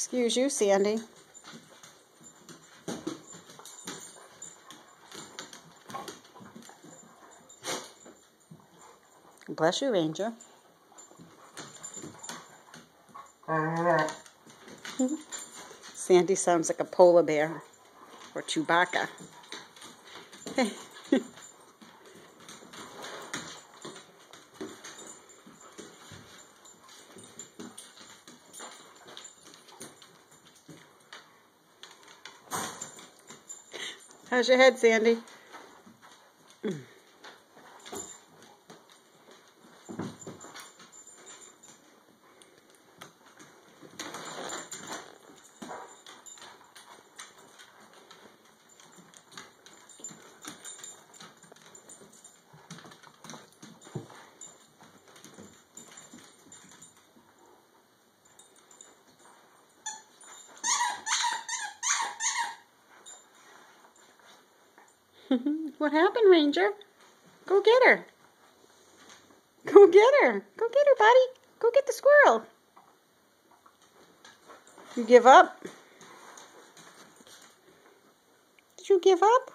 Excuse you, Sandy. Bless you, Ranger. Sandy sounds like a polar bear or Chewbacca. How's your head, Sandy? What happened, Ranger? Go get her. Go get her. Go get her, buddy. Go get the squirrel. You give up? Did you give up?